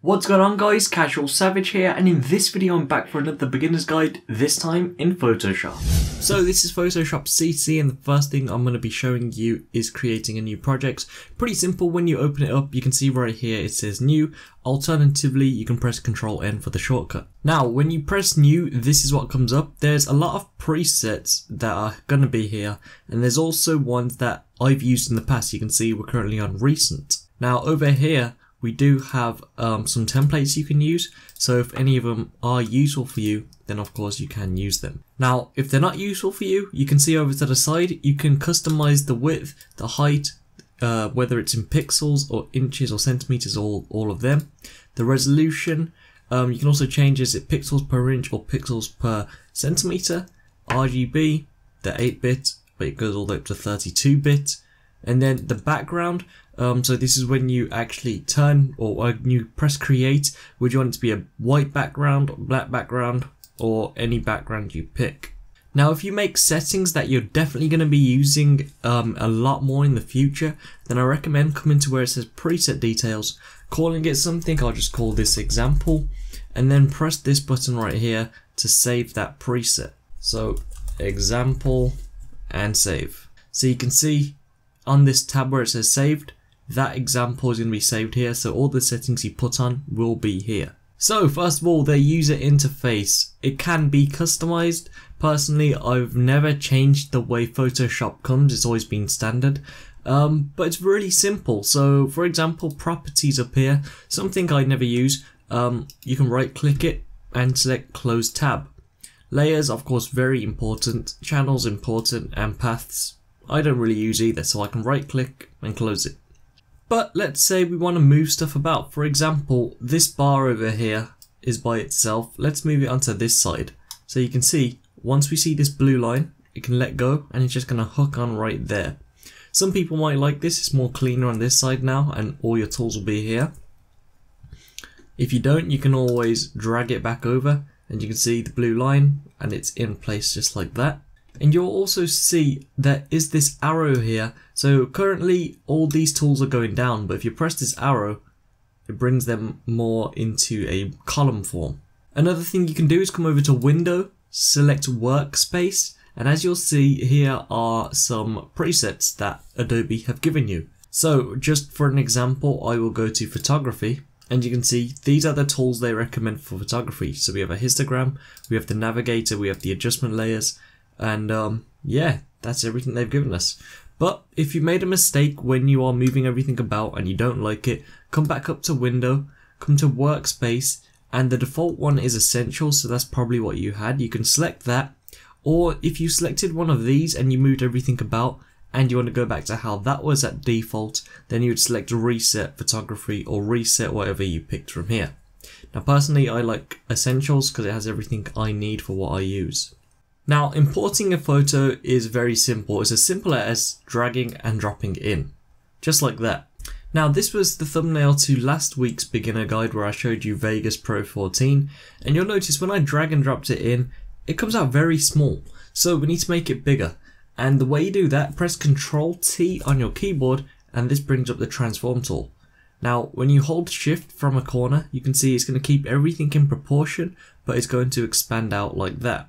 What's going on guys, CasualSavage here, and in this video I'm back for another beginner's guide, this time in Photoshop. So this is Photoshop CC, and the first thing I'm going to be showing you is creating a new project. Pretty simple. When you open it up, you can see right here it says new. Alternatively, you can press Ctrl N for the shortcut. Now when you press new, this is what comes up. There's a lot of presets that are going to be here, and there's also ones that I've used in the past. You can see we're currently on recent. Now over here we do have some templates you can use, so if any of them are useful for you, then of course you can use them. Now if they're not useful for you, you can see over to the side, you can customize the width, the height, whether it's in pixels or inches or centimeters, all of them. The resolution, you can also change, is it pixels per inch or pixels per centimeter. RGB, the 8-bit, but it goes all the way up to 32-bit. And then the background, so this is when you actually turn or when you press create, would you want it to be a white background, black background, or any background you pick. Now if you make settings that you're definitely going to be using a lot more in the future, then I recommend coming to where it says preset details, calling it something. I'll just call this example, and then press this button right here to save that preset. So example and save. So you can see on this tab where it says saved, that example is going to be saved here, so all the settings you put on will be here. So first of all, the user interface, it can be customized. Personally, I've never changed the way Photoshop comes, it's always been standard, but it's really simple. So for example, properties up here, something I never use, you can right click it and select close tab. Layers, of course, very important. Channels important, and paths I don't really use either, so I can right click and close it. But let's say we want to move stuff about. For example, this bar over here is by itself. Let's move it onto this side. So you can see, once we see this blue line, it can let go and it's just going to hook on right there. Some people might like this, it's more cleaner on this side now, and all your tools will be here. If you don't, you can always drag it back over and you can see the blue line and it's in place just like that. And you'll also see there is this arrow here. So currently all these tools are going down, but if you press this arrow, it brings them more into a column form. Another thing you can do is come over to Window, select Workspace, and as you'll see, here are some presets that Adobe have given you. So just for an example, I will go to Photography, and you can see these are the tools they recommend for photography. So we have a histogram, we have the navigator, we have the adjustment layers, and yeah, that's everything they've given us. But if you made a mistake when you are moving everything about and you don't like it, come back up to Window, come to Workspace, and the default one is Essential, so that's probably what you had. You can select that, or if you selected one of these and you moved everything about and you want to go back to how that was at default, then you would select Reset Photography or Reset whatever you picked from here. Now personally, I like Essentials because it has everything I need for what I use. Now importing a photo is very simple. It's as simple as dragging and dropping in, just like that. Now this was the thumbnail to last week's beginner guide where I showed you Vegas Pro 14, and you'll notice when I drag and dropped it in, it comes out very small. So we need to make it bigger, and the way you do that, press Ctrl T on your keyboard and this brings up the transform tool. Now when you hold shift from a corner, you can see it's going to keep everything in proportion, but it's going to expand out like that.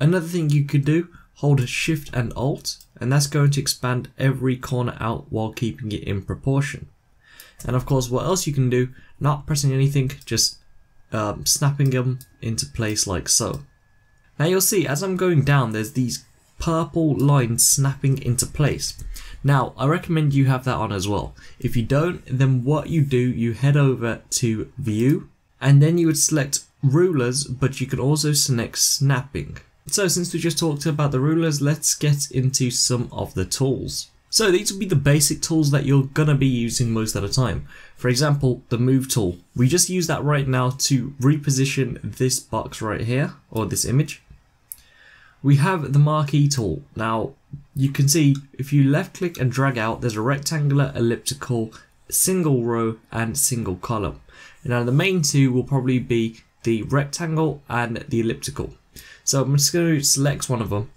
Another thing you could do, hold Shift and Alt, and that's going to expand every corner out while keeping it in proportion. And of course, what else you can do, not pressing anything, just snapping them into place like so. Now you'll see as I'm going down, there's these purple lines snapping into place. Now I recommend you have that on as well. If you don't, then what you do, you head over to View, and then you would select Rulers, but you can also select Snapping. So since we just talked about the rulers, let's get into some of the tools. So these will be the basic tools that you're gonna be using most of the time. For example, the move tool. We just use that right now to reposition this box right here, or this image. We have the marquee tool. Now you can see if you left click and drag out, there's a rectangular, elliptical, single row and single column. Now the main two will probably be the rectangle and the elliptical. So I'm just going to select one of them,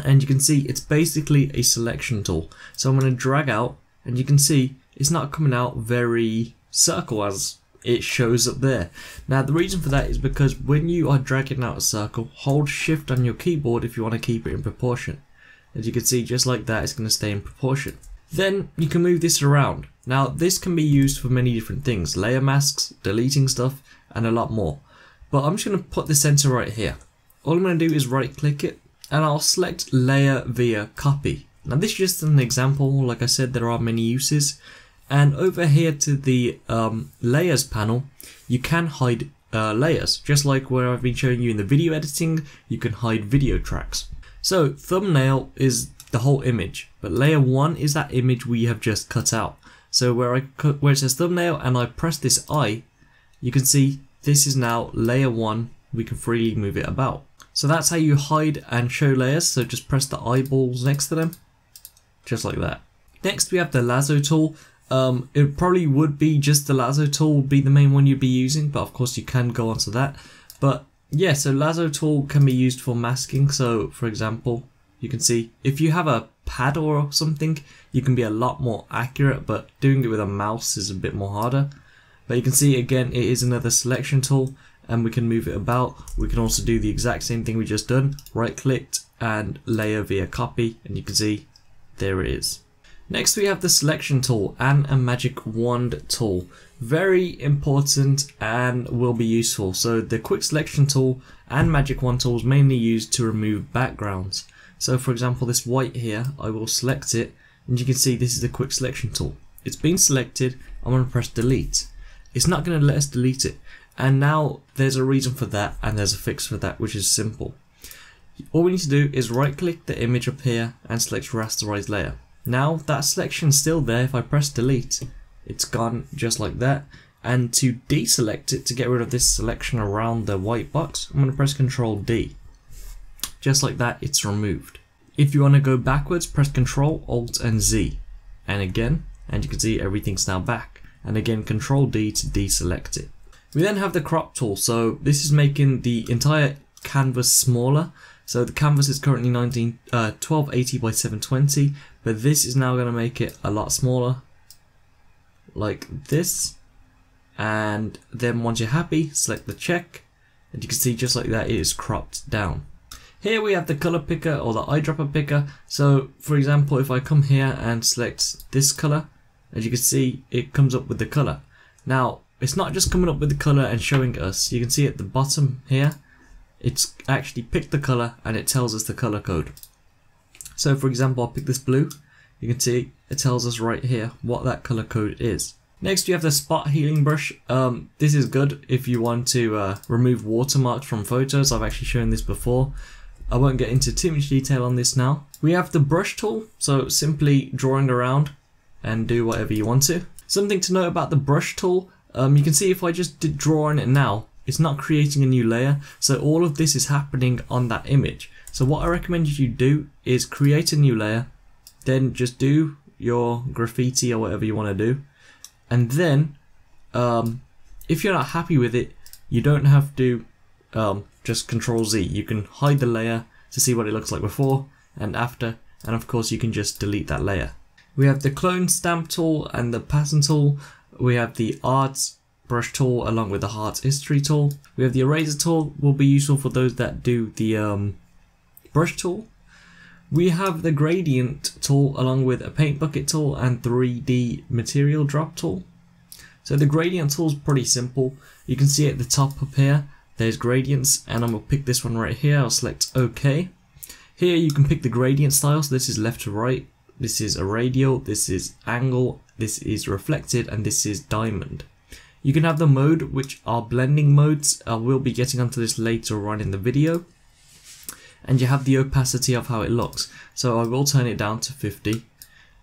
and you can see it's basically a selection tool. So I'm going to drag out, and you can see it's not coming out very circle as it shows up there. Now the reason for that is because when you are dragging out a circle, hold shift on your keyboard if you want to keep it in proportion. As you can see, just like that, it's going to stay in proportion. Then you can move this around. Now this can be used for many different things, layer masks, deleting stuff, and a lot more. But I'm just going to put the center right here. All I'm going to do is right click it, and I'll select layer via copy. Now this is just an example, like I said, there are many uses. And over here to the layers panel, you can hide layers, just like where I've been showing you in the video editing, you can hide video tracks. So thumbnail is the whole image, but layer 1 is that image we have just cut out. So where it says thumbnail and I press this I, you can see this is now layer 1, we can freely move it about. So that's how you hide and show layers, so just press the eyeballs next to them, just like that. Next we have the lasso tool. It probably would be just the lasso tool would be the main one you'd be using, but of course you can go onto that. But yeah, so lasso tool can be used for masking. So for example, you can see if you have a pad or something, you can be a lot more accurate, but doing it with a mouse is a bit more harder. But you can see again, it is another selection tool and we can move it about. We can also do the exact same thing we just done, right clicked and layer via copy, and you can see there it is. Next we have the selection tool and a magic wand tool. Very important and will be useful. So the quick selection tool and magic wand tool is mainly used to remove backgrounds. So for example, this white here, I will select it and you can see this is the quick selection tool. It's been selected, I'm going to press delete. It's not going to let us delete it. And now there's a reason for that and there's a fix for that, which is simple. All we need to do is right click the image up here and select rasterize layer. Now that selection's still there. If I press delete, it's gone just like that. And to deselect it, to get rid of this selection around the white box, I'm going to press Ctrl D. Just like that, it's removed. If you want to go backwards, press Ctrl Alt and Z. And again, and you can see everything's now back. And again, Ctrl D to deselect it. We then have the crop tool. So this is making the entire canvas smaller. So the canvas is currently 1280 by 720, but this is now going to make it a lot smaller, like this. And then once you're happy, select the check, and you can see just like that, it is cropped down. Here we have the color picker or the eyedropper picker. So for example, if I come here and select this color, as you can see, it comes up with the color. Now, it's not just coming up with the color and showing us. You can see at the bottom here, it's actually picked the color and it tells us the color code. So for example, I'll pick this blue. You can see it tells us right here what that color code is. Next we have the spot healing brush. This is good if you want to remove watermarks from photos. I've actually shown this before. I won't get into too much detail on this now. We have the brush tool, so simply drawing around and do whatever you want to. Something to note about the brush tool, you can see if I just did draw on it now, it's not creating a new layer, so all of this is happening on that image. So what I recommend you do is create a new layer, then just do your graffiti or whatever you want to do, and then if you're not happy with it, you don't have to just Ctrl Z. You can hide the layer to see what it looks like before and after, and of course you can just delete that layer. We have the clone stamp tool and the pattern tool. We have the arts brush tool along with the heart history tool. We have the eraser tool, will be useful for those that do the brush tool. We have the gradient tool along with a paint bucket tool and 3D material drop tool. So the gradient tool is pretty simple. You can see at the top up here, there's gradients, and I'm going to pick this one right here. I'll select OK. Here you can pick the gradient style, so this is left to right, this is a radial, this is angle, this is reflected, and this is diamond. You can have the mode, which are blending modes. I will be getting onto this later on in the video. And you have the opacity of how it looks. So I will turn it down to 50.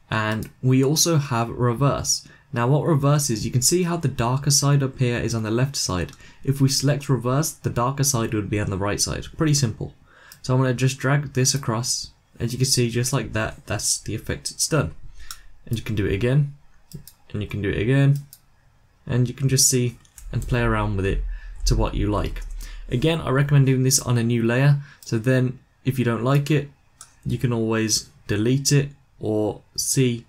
And we also have reverse. Now what reverse is, you can see how the darker side up here is on the left side. If we select reverse, the darker side would be on the right side. Pretty simple. So I'm going to just drag this across. As you can see, just like that, that's the effect it's done. And you can do it again. And you can do it again. And you can just see and play around with it to what you like. Again, I recommend doing this on a new layer, so then if you don't like it, you can always delete it or see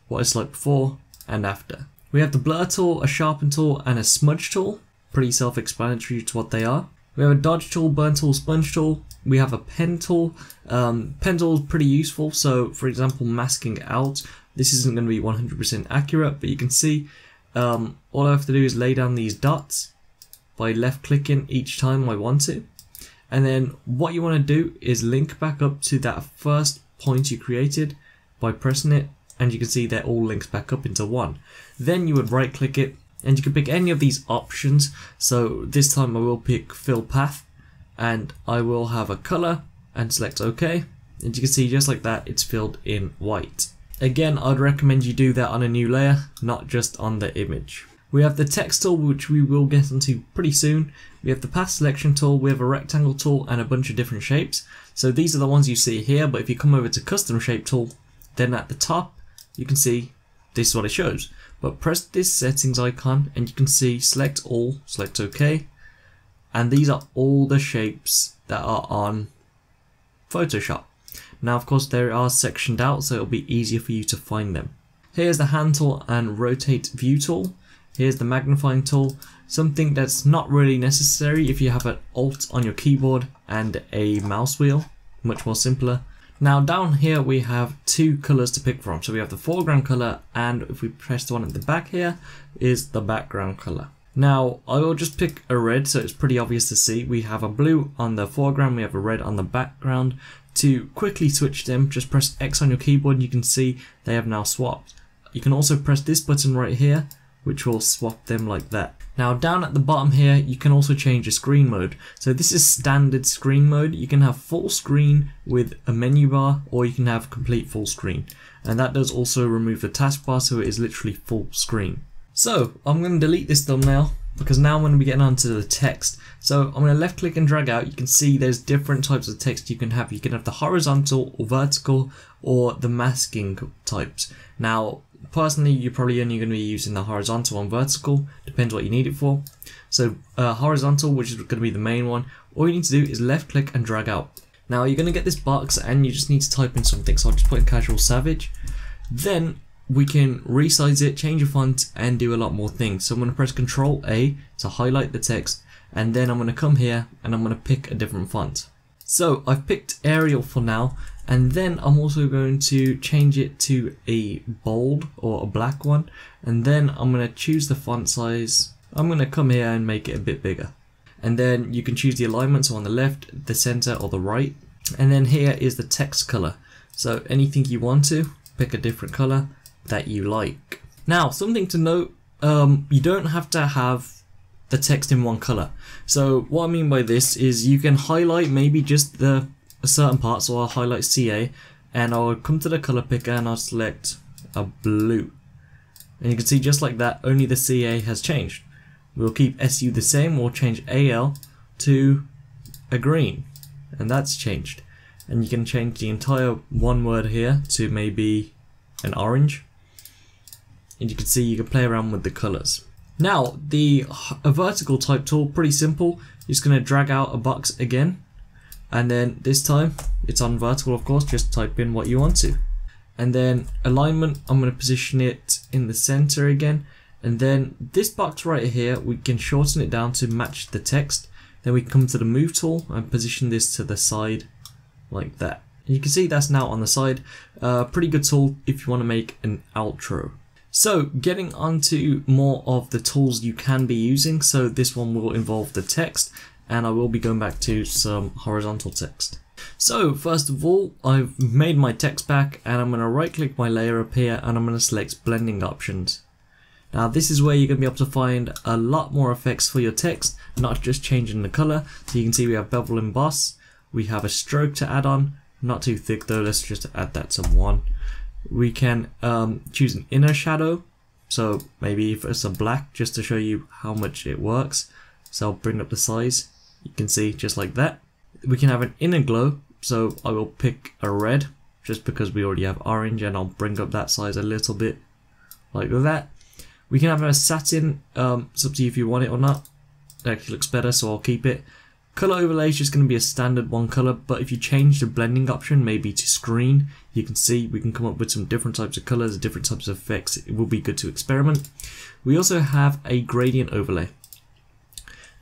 what it's like before and after. We have the blur tool, a sharpen tool, and a smudge tool. Pretty self-explanatory to what they are. We have a dodge tool, burn tool, sponge tool. We have a pen tool. Pen tool is pretty useful. So for example, masking out. This isn't going to be 100% accurate, but you can see all I have to do is lay down these dots by left clicking each time I want to. And then what you want to do is link back up to that first point you created by pressing it, and you can see they're all linked back up into one. Then you would right click it, and you can pick any of these options. So this time I will pick fill path, and I will have a color and select OK. And you can see just like that, it's filled in white. Again, I'd recommend you do that on a new layer, not just on the image. We have the text tool, which we will get into pretty soon. We have the path selection tool, we have a rectangle tool, and a bunch of different shapes. So these are the ones you see here, but if you come over to custom shape tool, then at the top, you can see this is what it shows. But press this settings icon and you can see select all, select OK. And these are all the shapes that are on Photoshop. Now of course they are sectioned out, so it'll be easier for you to find them. Here's the hand tool and rotate view tool. Here's the magnifying tool, something that's not really necessary if you have an Alt on your keyboard and a mouse wheel, much more simpler. Now down here we have two colors to pick from. So we have the foreground color, and if we press the one at the back here is the background color. Now I will just pick a red, so it's pretty obvious to see. We have a blue on the foreground, we have a red on the background. To quickly switch them, just press X on your keyboard and you can see they have now swapped. You can also press this button right here, which will swap them like that. Now down at the bottom here, you can also change the screen mode. So this is standard screen mode. You can have full screen with a menu bar, or you can have complete full screen. And that does also remove the taskbar, so it is literally full screen. So I'm going to delete this thumbnail because now I'm going to be getting onto the text. So I'm going to left click and drag out. You can see there's different types of text you can have. You can have the horizontal or vertical or the masking types. Now personally, you're probably only going to be using the horizontal and vertical, depends what you need it for. So horizontal, which is going to be the main one, all you need to do is left click and drag out. Now you're going to get this box and you just need to type in something, so I'll just put in CasualSavage. Then we can resize it, change the font, and do a lot more things. So I'm going to press Ctrl A to highlight the text, and then I'm going to come here and I'm going to pick a different font. So I've picked Arial for now, and then I'm also going to change it to a bold or a black one, and then I'm going to choose the font size. I'm going to come here and make it a bit bigger, and then you can choose the alignment, so on the left, the center, or the right. And then here is the text color, so anything you want to, pick a different color that you like. Now something to note, you don't have to have the text in one color. So what I mean by this is you can highlight maybe just the certain part, so I'll highlight CA and I'll come to the color picker and I'll select a blue, and you can see just like that, only the CA has changed. We'll keep SU the same, we'll change AL to a green, and that's changed. And you can change the entire one word here to maybe an orange, and you can see you can play around with the colors. Now a vertical type tool, pretty simple. You're just going to drag out a box again, and then this time it's on vertical, of course, just type in what you want to. And then alignment, I'm going to position it in the center again, and then this box right here, we can shorten it down to match the text. Then we come to the move tool and position this to the side like that. And you can see that's now on the side. Pretty good tool if you want to make an outro. So getting onto more of the tools you can be using. So this one will involve the text, and I will be going back to some horizontal text. So first of all, I've made my text pack, and I'm going to right click my layer up here and I'm going to select blending options. Now this is where you're going to be able to find a lot more effects for your text, not just changing the color. So you can see we have bevel emboss, we have a stroke to add on, not too thick though, let's just add that to 1. We can choose an inner shadow, so maybe if it's a black, just to show you how much it works. So I'll bring up the size, you can see just like that. We can have an inner glow, so I will pick a red just because we already have orange, and I'll bring up that size a little bit like that. We can have a satin, it's up to you if you want it or not. It actually looks better, so I'll keep it. Color overlay is just going to be a standard one color, but if you change the blending option maybe to screen, you can see we can come up with some different types of colors, different types of effects. It will be good to experiment. We also have a gradient overlay.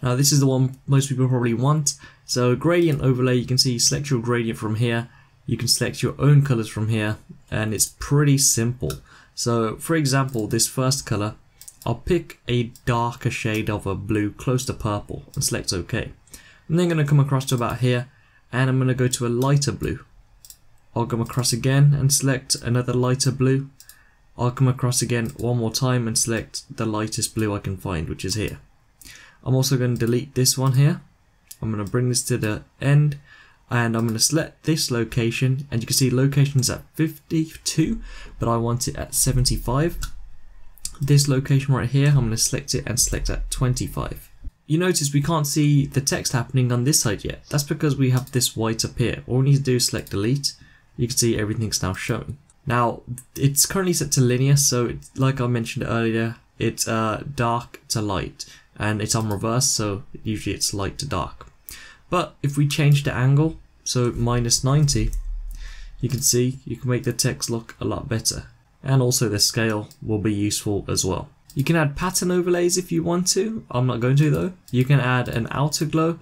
Now this is the one most people probably want. So gradient overlay, you can see select your gradient from here, you can select your own colors from here, and it's pretty simple. So for example, this first color, I'll pick a darker shade of a blue close to purple and select OK. I'm then going to come across to about here, and I'm going to go to a lighter blue. I'll come across again and select another lighter blue. I'll come across again one more time and select the lightest blue I can find, which is here. I'm also going to delete this one here. I'm going to bring this to the end, and I'm going to select this location, and you can see location is at 52, but I want it at 75. This location right here, I'm going to select it and select at 25. You notice we can't see the text happening on this side yet. That's because we have this white up here. All we need to do is select delete. You can see everything's now showing. Now it's currently set to linear, so like I mentioned earlier, it's dark to light, and it's on reverse, so usually it's light to dark. But if we change the angle, so -90, you can see you can make the text look a lot better, and also the scale will be useful as well. You can add pattern overlays if you want to. I'm not going to though. You can add an outer glow,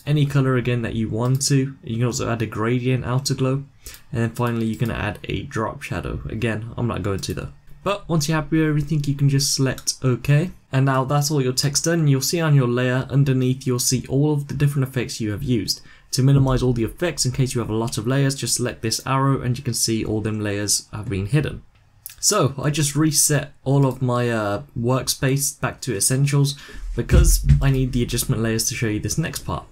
any color again that you want to. You can also add a gradient outer glow, and then finally you can add a drop shadow. Again, I'm not going to though. But once you're happy with everything, you can just select OK. And now that's all your text done. You'll see on your layer underneath, you'll see all of the different effects you have used. To minimize all the effects in case you have a lot of layers, just select this arrow and you can see all them layers have been hidden. So I just reset all of my workspace back to essentials because I need the adjustment layers to show you this next part.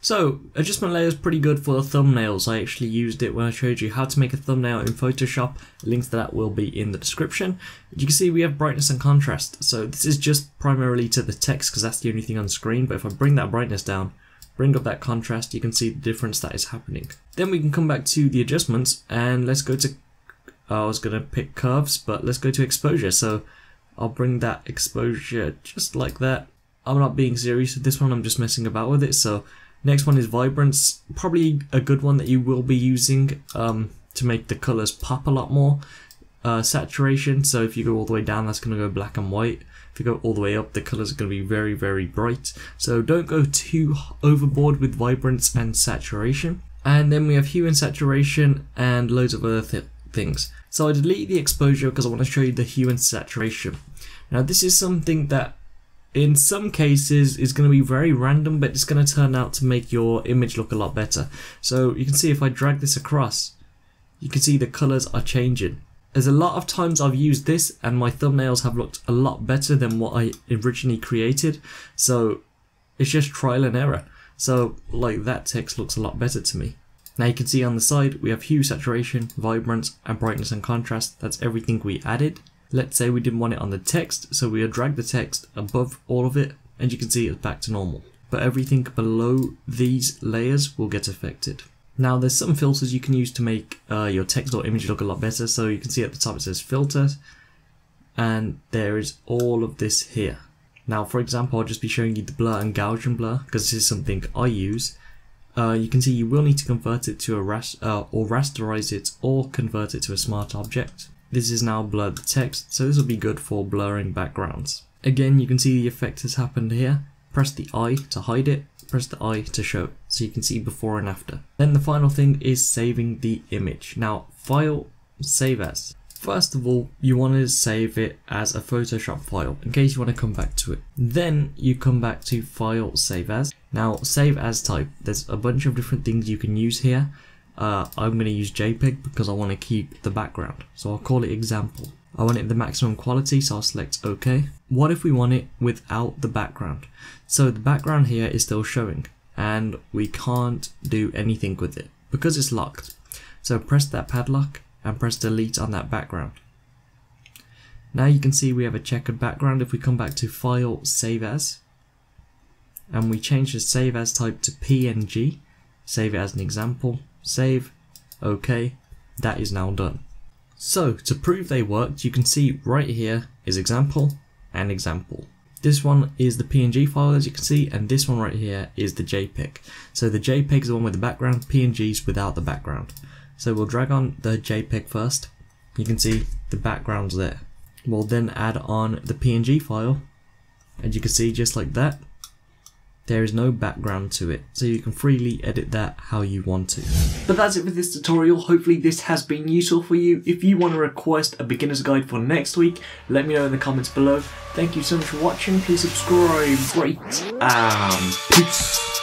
So adjustment layer is pretty good for thumbnails. I actually used it when I showed you how to make a thumbnail in Photoshop. Links to that will be in the description. You can see we have brightness and contrast. So this is just primarily to the text because that's the only thing on screen. But if I bring that brightness down, bring up that contrast, you can see the difference that is happening. Then we can come back to the adjustments and let's go to, I was going to pick curves, but let's go to exposure. So I'll bring that exposure just like that. I'm not being serious with this one, I'm just messing about with it. So next one is vibrance, probably a good one that you will be using to make the colors pop a lot more. Saturation, so if you go all the way down, that's going to go black and white. If you go all the way up, the colors are going to be very, very bright. So don't go too overboard with vibrance and saturation. And then we have hue and saturation and loads of other things. So I delete the exposure because I want to show you the hue and saturation. Now this is something that in some cases is going to be very random, but it's going to turn out to make your image look a lot better. So you can see if I drag this across, you can see the colors are changing. There's a lot of times I've used this and my thumbnails have looked a lot better than what I originally created. So it's just trial and error. So like that text looks a lot better to me. Now you can see on the side we have hue, saturation, vibrance and brightness and contrast. That's everything we added. Let's say we didn't want it on the text, so we drag the text above all of it and you can see it's back to normal. But everything below these layers will get affected. Now there's some filters you can use to make your text or image look a lot better. So you can see at the top it says filters and there is all of this here. Now for example, I'll just be showing you the blur and Gaussian blur because this is something I use. You can see you will need to convert it to a or rasterize it or convert it to a smart object. This is now blurred the text, so this will be good for blurring backgrounds. Again, you can see the effect has happened here. Press the I to hide it, press the I to show it, so you can see before and after. Then the final thing is saving the image. Now, file, save as. First of all, you want to save it as a Photoshop file in case you want to come back to it. Then you come back to file, save as. Now, save as type, there's a bunch of different things you can use here. I'm going to use JPEG because I want to keep the background. So I'll call it example. I want it the maximum quality, so I'll select OK. What if we want it without the background? So the background here is still showing and we can't do anything with it because it's locked. So press that padlock and press delete on that background. Now you can see we have a checkered background. If we come back to file, save as, and we change the save as type to PNG, save it as an example, save, OK, that is now done. So to prove they worked, you can see right here is example and example. This one is the PNG file, as you can see, and this one right here is the JPEG. So the JPEG is the one with the background, PNG's without the background. So we'll drag on the JPEG first. You can see the background's there. We'll then add on the PNG file, and you can see just like that, there is no background to it, so you can freely edit that how you want to. But that's it for this tutorial. Hopefully this has been useful for you. If you want to request a beginner's guide for next week, let me know in the comments below. Thank you so much for watching. Please subscribe, rate, and peace.